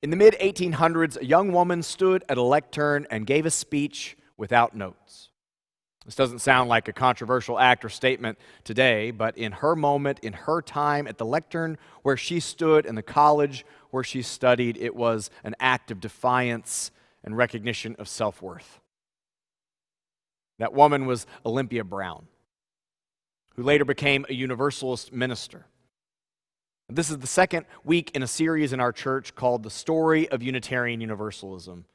In the mid-1800s, a young woman stood at a lectern and gave a speech without notes. This doesn't sound like a controversial act or statement today, but in her moment, in her time, at the lectern where she stood, in the college where she studied, it was an act of defiance and recognition of self-worth. That woman was Olympia Brown, who later became a Universalist minister. This is the second week in a series in our church called The Story of Unitarian Universalism,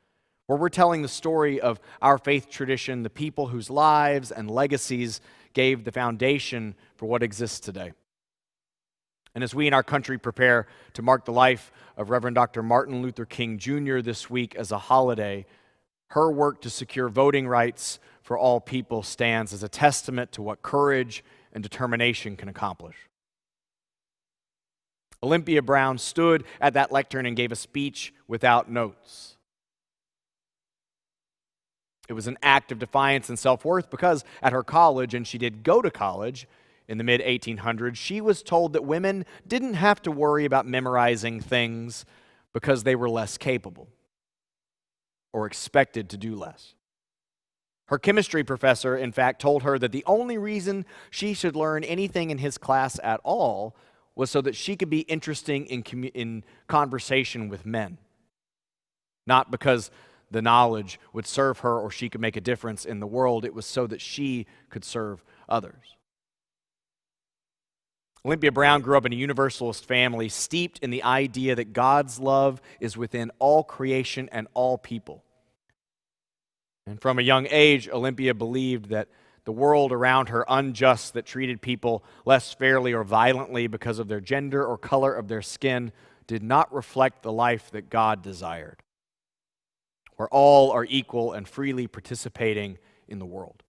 where we're telling the story of our faith tradition, the people whose lives and legacies gave the foundation for what exists today. And as we in our country prepare to mark the life of Reverend Dr. Martin Luther King Jr. this week as a holiday, her work to secure voting rights for all people stands as a testament to what courage and determination can accomplish. Olympia Brown stood at that lectern and gave a speech without notes. It was an act of defiance and self-worth because at her college, and she did go to college in the mid-1800s, she was told that women didn't have to worry about memorizing things because they were less capable or expected to do less. Her chemistry professor, in fact, told her that the only reason she should learn anything in his class at all was so that she could be interesting in conversation with men, not because the knowledge would serve her or she could make a difference in the world. It was so that she could serve others. Olympia Brown grew up in a Universalist family steeped in the idea that God's love is within all creation and all people. And from a young age, Olympia believed that the world around her unjust, that treated people less fairly or violently because of their gender or color of their skin, did not reflect the life that God desired, where all are equal and freely participating in the world.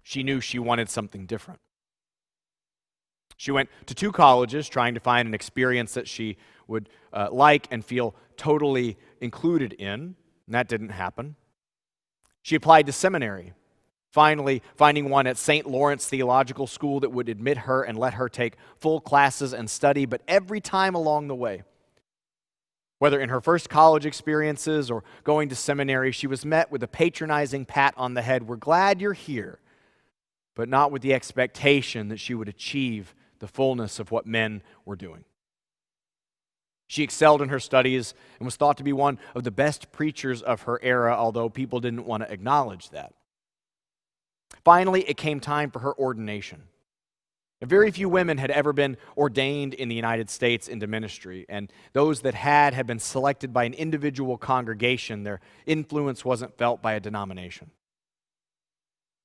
She knew she wanted something different. She went to 2 colleges trying to find an experience that she would like and feel totally included in, and that didn't happen. She applied to seminary, finally finding one at St. Lawrence Theological School that would admit her and let her take full classes and study, but every time along the way, whether in her first college experiences or going to seminary, she was met with a patronizing pat on the head. "We're glad you're here," but not with the expectation that she would achieve the fullness of what men were doing. She excelled in her studies and was thought to be one of the best preachers of her era, although people didn't want to acknowledge that. Finally, it came time for her ordination. Very few women had ever been ordained in the United States into ministry, and those that had been selected by an individual congregation. Their influence wasn't felt by a denomination.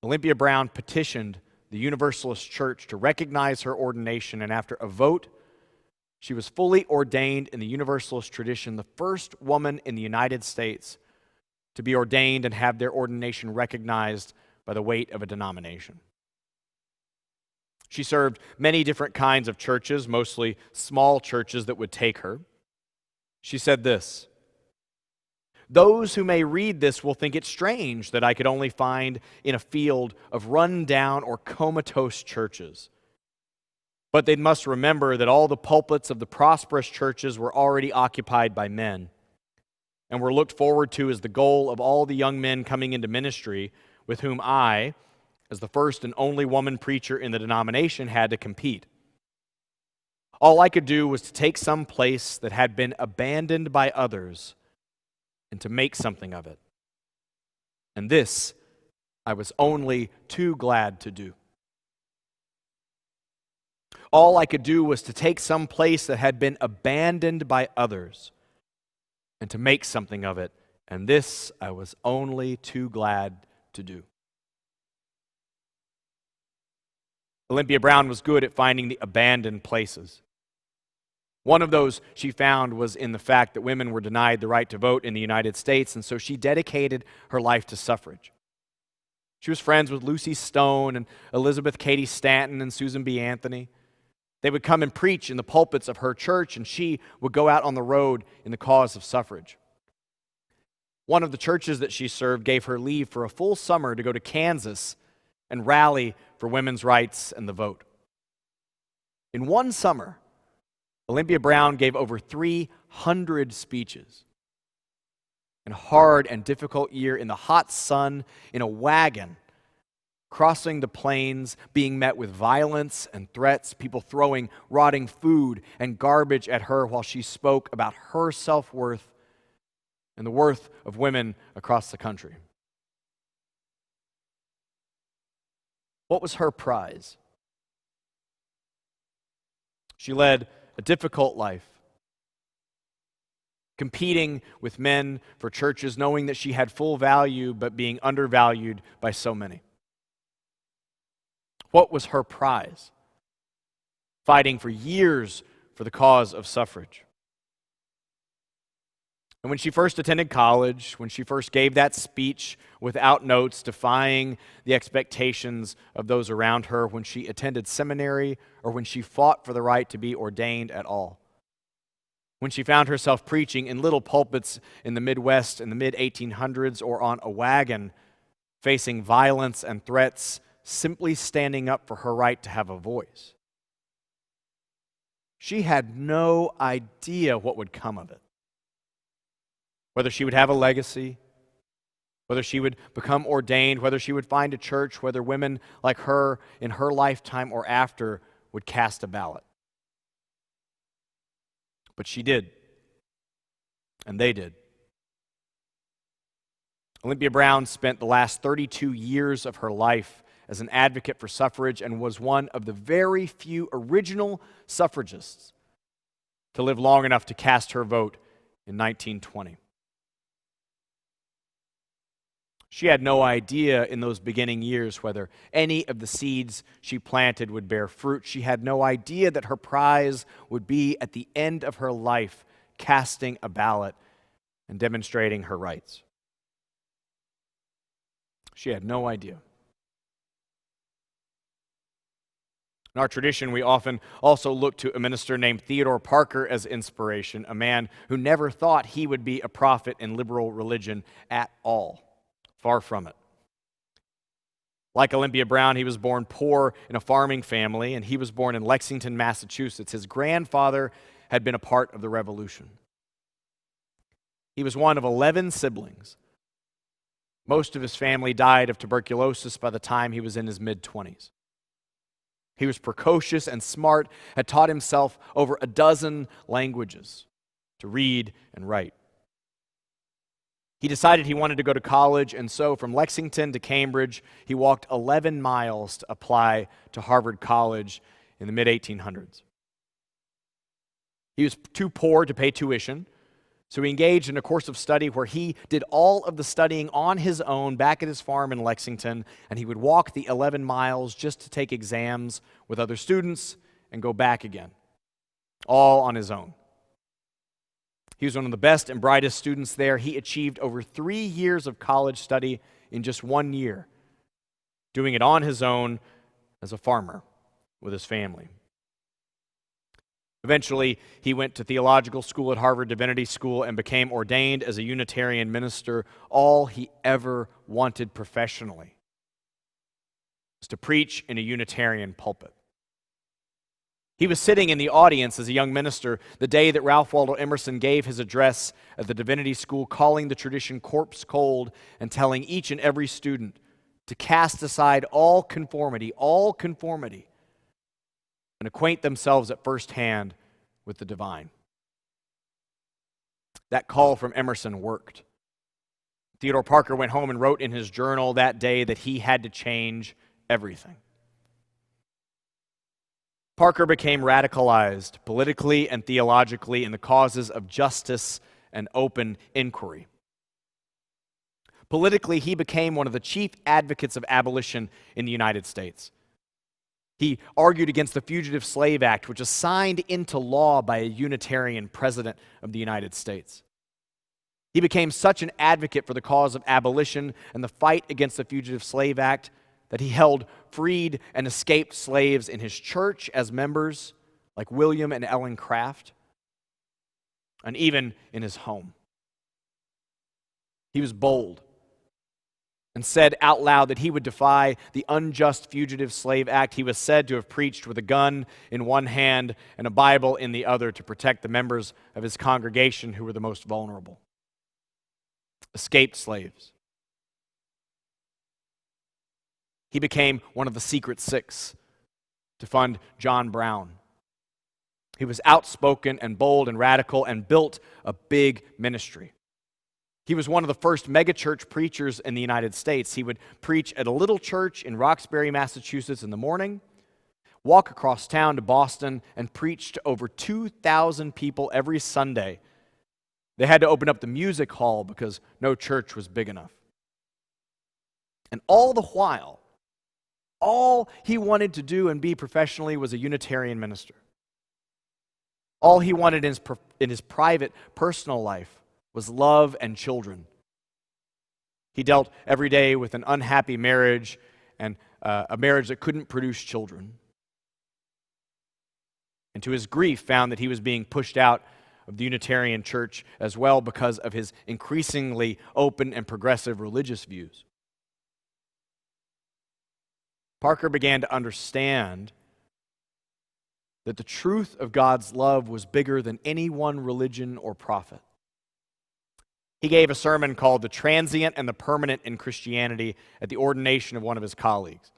Olympia Brown petitioned the Universalist Church to recognize her ordination, and after a vote, she was fully ordained in the Universalist tradition, the first woman in the United States to be ordained and have their ordination recognized by the weight of a denomination. She served many different kinds of churches, mostly small churches that would take her. She said this: "Those who may read this will think it strange that I could only find in a field of run-down or comatose churches. But they must remember that all the pulpits of the prosperous churches were already occupied by men, and were looked forward to as the goal of all the young men coming into ministry with whom I, as the first and only woman preacher in the denomination, had to compete. All I could do was to take some place that had been abandoned by others and to make something of it. And this I was only too glad to do. All I could do was to take some place that had been abandoned by others and to make something of it, and this I was only too glad to do." Olympia Brown was good at finding the abandoned places. One of those she found was in the fact that women were denied the right to vote in the United States, and so she dedicated her life to suffrage. She was friends with Lucy Stone and Elizabeth Cady Stanton and Susan B. Anthony. They would come and preach in the pulpits of her church, and she would go out on the road in the cause of suffrage. One of the churches that she served gave her leave for a full summer to go to Kansas and rally for women's rights and the vote. In one summer, Olympia Brown gave over 100 speeches. In a hard and difficult year, in the hot sun, in a wagon, crossing the plains, being met with violence and threats, people throwing rotting food and garbage at her while she spoke about her self-worth and the worth of women across the country. What was her prize? She led a difficult life, competing with men for churches, knowing that she had full value but being undervalued by so many. What was her prize? Fighting for years for the cause of suffrage. And when she first attended college, when she first gave that speech without notes, defying the expectations of those around her, when she attended seminary, or when she fought for the right to be ordained at all, when she found herself preaching in little pulpits in the Midwest in the mid-1800s or on a wagon, facing violence and threats, simply standing up for her right to have a voice, she had no idea what would come of it. Whether she would have a legacy, whether she would become ordained, whether she would find a church, whether women like her in her lifetime or after would cast a ballot. But she did, and they did. Olympia Brown spent the last 32 years of her life as an advocate for suffrage and was one of the very few original suffragists to live long enough to cast her vote in 1920. She had no idea in those beginning years whether any of the seeds she planted would bear fruit. She had no idea that her prize would be at the end of her life casting a ballot and demonstrating her rights. She had no idea. In our tradition, we often also look to a minister named Theodore Parker as inspiration, a man who never thought he would be a prophet in liberal religion at all. Far from it. Like Olympia Brown, he was born poor in a farming family, and he was born in Lexington, Massachusetts. His grandfather had been a part of the Revolution. He was one of 11 siblings. Most of his family died of tuberculosis by the time he was in his mid-20s. He was precocious and smart, had taught himself over a dozen languages to read and write. He decided he wanted to go to college, and so from Lexington to Cambridge, he walked 11 miles to apply to Harvard College in the mid-1800s. He was too poor to pay tuition, so he engaged in a course of study where he did all of the studying on his own back at his farm in Lexington, and he would walk the 11 miles just to take exams with other students and go back again, all on his own. He was one of the best and brightest students there. He achieved over 3 years of college study in just 1 year, doing it on his own as a farmer with his family. Eventually, he went to theological school at Harvard Divinity School and became ordained as a Unitarian minister. All he ever wanted professionally was to preach in a Unitarian pulpit. He was sitting in the audience as a young minister the day that Ralph Waldo Emerson gave his address at the Divinity School, calling the tradition corpse cold and telling each and every student to cast aside all conformity, and acquaint themselves at first hand with the divine. That call from Emerson worked. Theodore Parker went home and wrote in his journal that day that he had to change everything. Parker became radicalized politically and theologically in the causes of justice and open inquiry. Politically, he became one of the chief advocates of abolition in the United States. He argued against the Fugitive Slave Act, which was signed into law by a Unitarian president of the United States. He became such an advocate for the cause of abolition and the fight against the Fugitive Slave Act that he held freed and escaped slaves in his church as members, like William and Ellen Craft, and even in his home. He was bold. and said out loud that he would defy the unjust Fugitive Slave Act. He was said to have preached with a gun in one hand and a Bible in the other to protect the members of his congregation who were the most vulnerable. Escaped slaves. He became one of the Secret Six to fund John Brown. He was outspoken and bold and radical and built a big ministry. He was one of the first megachurch preachers in the United States. He would preach at a little church in Roxbury, Massachusetts in the morning, walk across town to Boston, and preach to over 2,000 people every Sunday. They had to open up the music hall because no church was big enough. And all the while, all he wanted to do and be professionally was a Unitarian minister. All he wanted in his private, personal life was love and children. He dealt every day with an unhappy marriage and a marriage that couldn't produce children. And to his grief, found that he was being pushed out of the Unitarian Church as well because of his increasingly open and progressive religious views. Parker began to understand that the truth of God's love was bigger than any one religion or prophet. He gave a sermon called The Transient and the Permanent in Christianity at the ordination of one of his colleagues.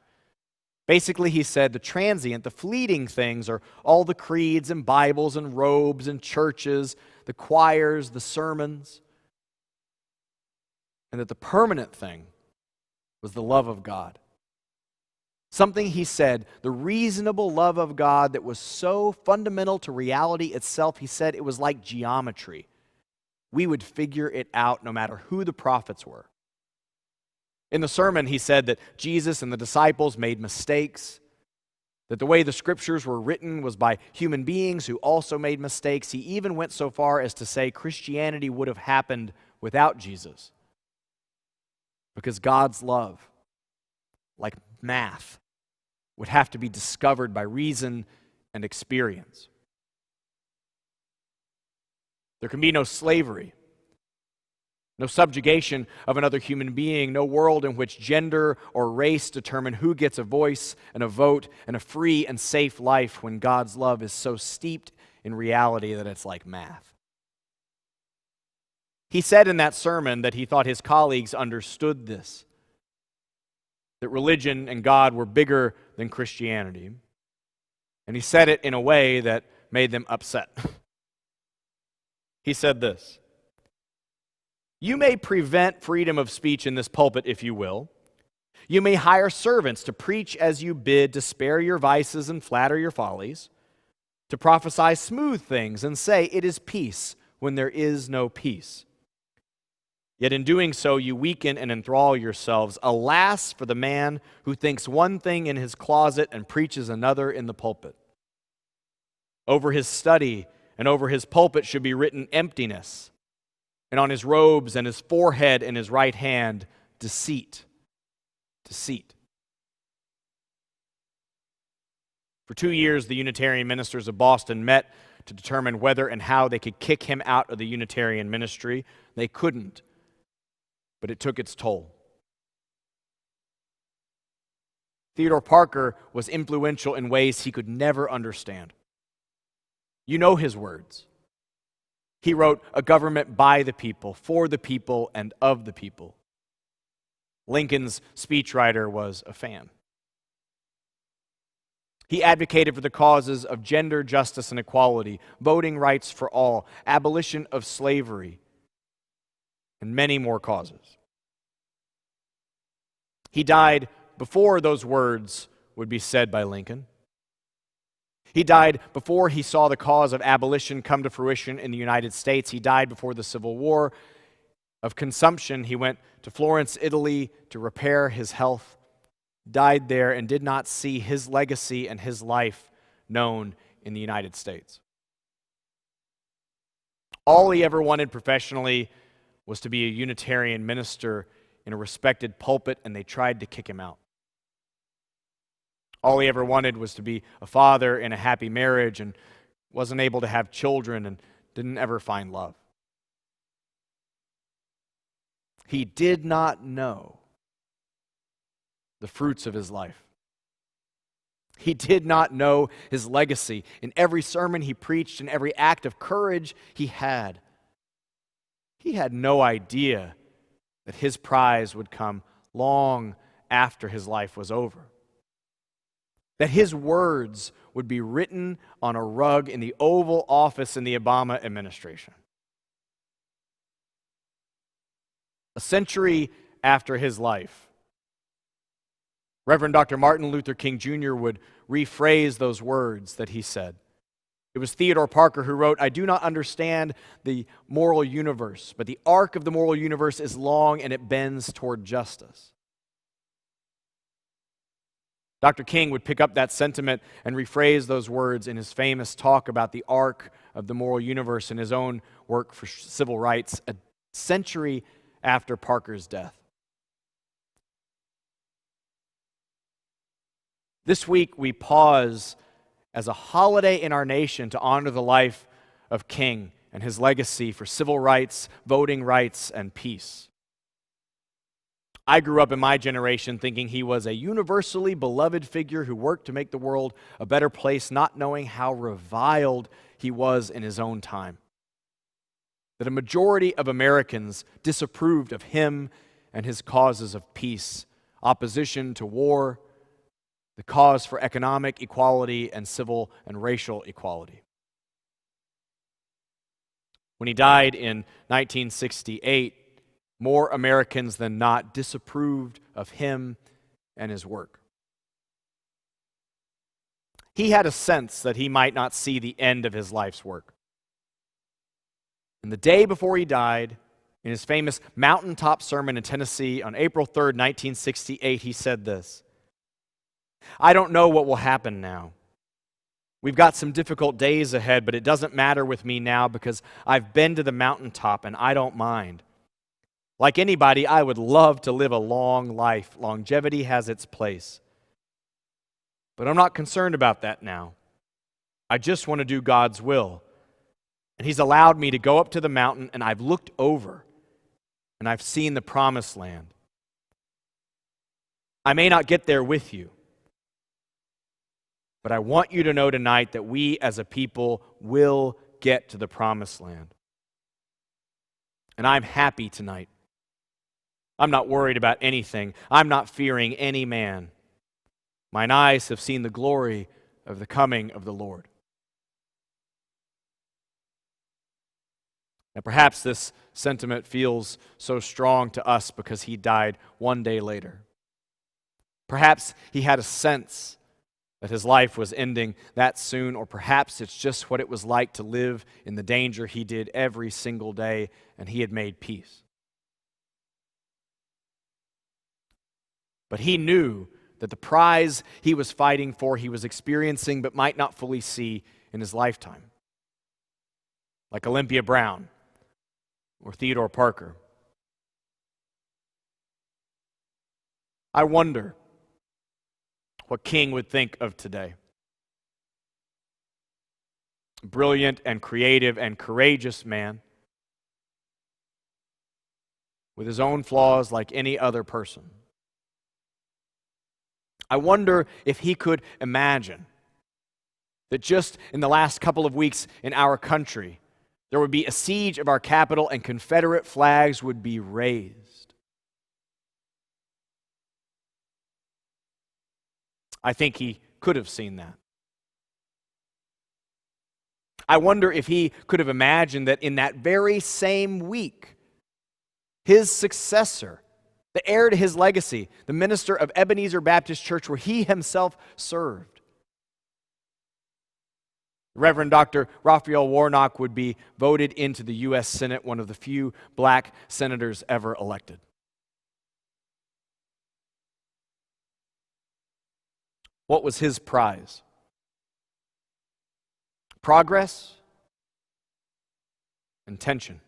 Basically, he said the transient, the fleeting things, are all the creeds and Bibles and robes and churches, the choirs, the sermons, and that the permanent thing was the love of God. Something, he said, the reasonable love of God that was so fundamental to reality itself, he said it was like geometry. We would figure it out no matter who the prophets were. In the sermon, he said that Jesus and the disciples made mistakes, that the way the scriptures were written was by human beings who also made mistakes. He even went so far as to say Christianity would have happened without Jesus, because God's love, like math, would have to be discovered by reason and experience. There can be no slavery, no subjugation of another human being, no world in which gender or race determine who gets a voice and a vote and a free and safe life when God's love is so steeped in reality that it's like math. He said in that sermon that he thought his colleagues understood this, that religion and God were bigger than Christianity. And he said it in a way that made them upset. He said this: "You may prevent freedom of speech in this pulpit if you will. You may hire servants to preach as you bid, to spare your vices and flatter your follies, to prophesy smooth things and say it is peace when there is no peace. Yet in doing so, you weaken and enthrall yourselves. Alas for the man who thinks one thing in his closet and preaches another in the pulpit. Over his study and over his pulpit should be written emptiness, and on his robes and his forehead and his right hand, deceit, deceit." For 2 years, the Unitarian ministers of Boston met to determine whether and how they could kick him out of the Unitarian ministry. They couldn't, but it took its toll. Theodore Parker was influential in ways he could never understand. You know his words. He wrote, "A government by the people, for the people, and of the people." Lincoln's speechwriter was a fan. He advocated for the causes of gender justice and equality, voting rights for all, abolition of slavery, and many more causes. He died before those words would be said by Lincoln. He died before he saw the cause of abolition come to fruition in the United States. He died before the Civil War. Of consumption, he went to Florence, Italy, to repair his health, died there, and did not see his legacy and his life known in the United States. All he ever wanted professionally was to be a Unitarian minister in a respected pulpit, and they tried to kick him out. All he ever wanted was to be a father in a happy marriage, and wasn't able to have children and didn't ever find love. He did not know the fruits of his life. He did not know his legacy. In every sermon he preached, in every act of courage he had no idea that his prize would come long after his life was over. That his words would be written on a rug in the Oval Office in the Obama administration. A century after his life, Reverend Dr. Martin Luther King Jr. would rephrase those words that he said. It was Theodore Parker who wrote, "I do not understand the moral universe, but the arc of the moral universe is long and it bends toward justice." Dr. King would pick up that sentiment and rephrase those words in his famous talk about the arc of the moral universe in his own work for civil rights a century after Parker's death. This week we pause as a holiday in our nation to honor the life of King and his legacy for civil rights, voting rights, and peace. I grew up in my generation thinking he was a universally beloved figure who worked to make the world a better place, not knowing how reviled he was in his own time. That a majority of Americans disapproved of him and his causes of peace, opposition to war, the cause for economic equality and civil and racial equality. When he died in 1968, more Americans than not disapproved of him and his work. He had a sense that he might not see the end of his life's work. And the day before he died, in his famous mountaintop sermon in Tennessee on April 3rd, 1968, he said this, "I don't know what will happen now. We've got some difficult days ahead, but it doesn't matter with me now because I've been to the mountaintop and I don't mind. Like anybody, I would love to live a long life. Longevity has its place. But I'm not concerned about that now. I just want to do God's will. And He's allowed me to go up to the mountain, and I've looked over, and I've seen the promised land. I may not get there with you, but I want you to know tonight that we as a people will get to the promised land. And I'm happy tonight. I'm not worried about anything. I'm not fearing any man. Mine eyes have seen the glory of the coming of the Lord." Now, perhaps this sentiment feels so strong to us because he died one day later. Perhaps he had a sense that his life was ending that soon, or perhaps it's just what it was like to live in the danger he did every single day, and he had made peace. But he knew that the prize he was fighting for, he was experiencing but might not fully see in his lifetime. Like Olympia Brown or Theodore Parker. I wonder what King would think of today. A brilliant and creative and courageous man with his own flaws like any other person. I wonder if he could imagine that just in the last couple of weeks in our country, there would be a siege of our capital and Confederate flags would be raised. I think he could have seen that. I wonder if he could have imagined that in that very same week, his successor, the heir to his legacy, the minister of Ebenezer Baptist Church, where he himself served, Reverend Dr. Raphael Warnock, would be voted into the U.S. Senate, one of the few black senators ever elected. What was his prize? Progress and tension.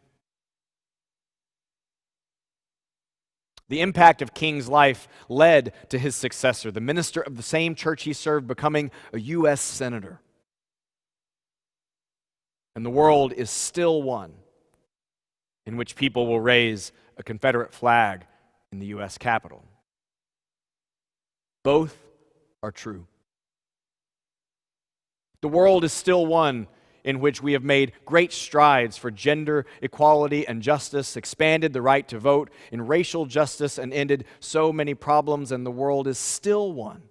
The impact of King's life led to his successor, the minister of the same church he served, becoming a U.S. senator. And the world is still one in which people will raise a Confederate flag in the U.S. Capitol. Both are true. The world is still one in which we have made great strides for gender equality and justice, expanded the right to vote, in racial justice, and ended so many problems, and the world is still one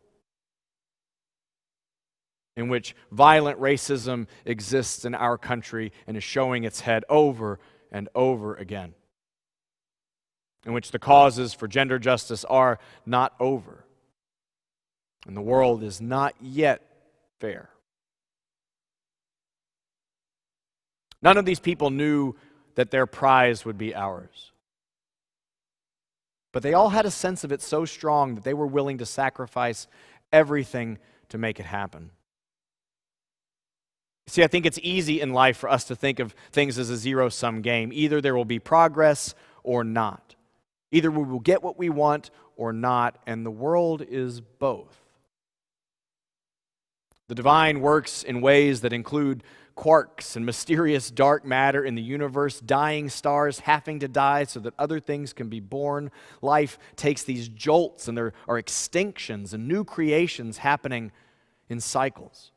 in which violent racism exists in our country and is showing its head over and over again, in which the causes for gender justice are not over, and the world is not yet fair. None of these people knew that their prize would be ours. But they all had a sense of it so strong that they were willing to sacrifice everything to make it happen. See, I think it's easy in life for us to think of things as a zero-sum game. Either there will be progress or not. Either we will get what we want or not, and the world is both. The divine works in ways that include quarks and mysterious dark matter in the universe, dying stars having to die so that other things can be born. Life takes these jolts, and there are extinctions and new creations happening in cycles.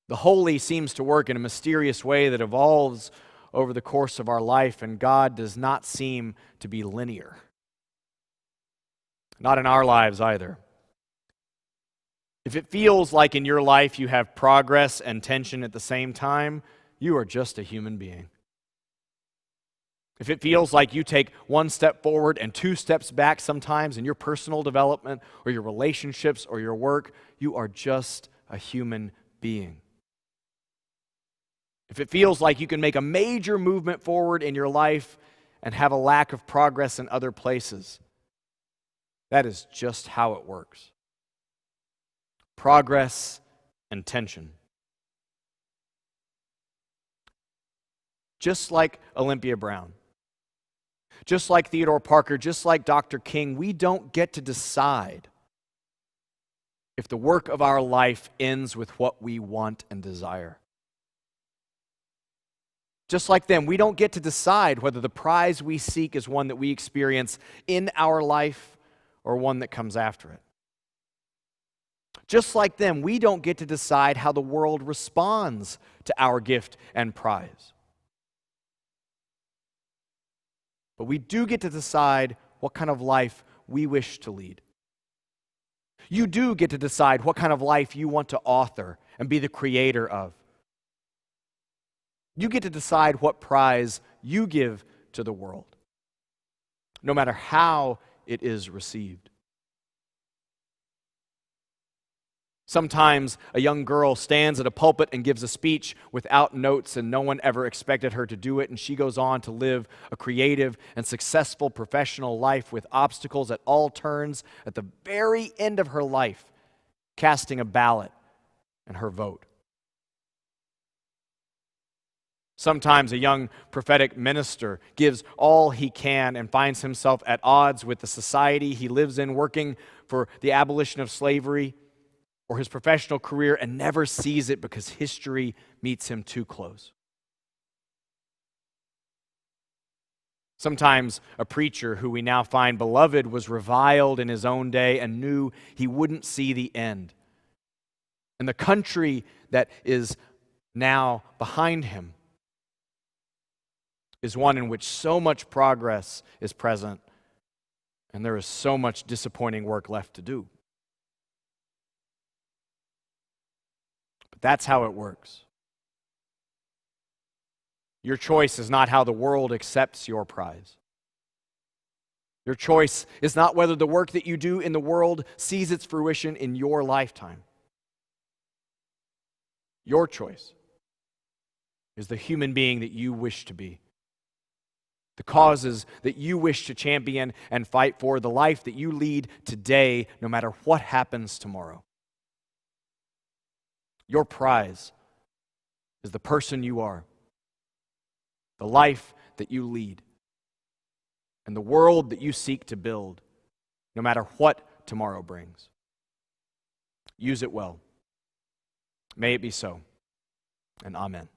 The holy seems to work in a mysterious way that evolves over the course of our life, and God does not seem to be linear. Not in our lives either. If it feels like in your life you have progress and tension at the same time, you are just a human being. If it feels like you take one step forward and two steps back sometimes in your personal development or your relationships or your work, you are just a human being. If it feels like you can make a major movement forward in your life and have a lack of progress in other places, that is just how it works. Progress and tension. Just like Olympia Brown, just like Theodore Parker, just like Dr. King, we don't get to decide if the work of our life ends with what we want and desire. Just like them, we don't get to decide whether the prize we seek is one that we experience in our life or one that comes after it. Just like them, we don't get to decide how the world responds to our gift and prize. But we do get to decide what kind of life we wish to lead. You do get to decide what kind of life you want to author and be the creator of. You get to decide what prize you give to the world, no matter how it is received. Sometimes a young girl stands at a pulpit and gives a speech without notes, and no one ever expected her to do it, and she goes on to live a creative and successful professional life with obstacles at all turns at the very end of her life, casting a ballot and her vote. Sometimes a young prophetic minister gives all he can and finds himself at odds with the society he lives in, working for the abolition of slavery or his professional career, and never sees it because history meets him too close. Sometimes a preacher who we now find beloved was reviled in his own day and knew he wouldn't see the end. And the country that is now behind him is one in which so much progress is present and there is so much disappointing work left to do. But that's how it works. Your choice is not how the world accepts your prize. Your choice is not whether the work that you do in the world sees its fruition in your lifetime. Your choice is the human being that you wish to be, the causes that you wish to champion and fight for, the life that you lead today, no matter what happens tomorrow. Your prize is the person you are, the life that you lead, and the world that you seek to build, no matter what tomorrow brings. Use it well. May it be so, and amen.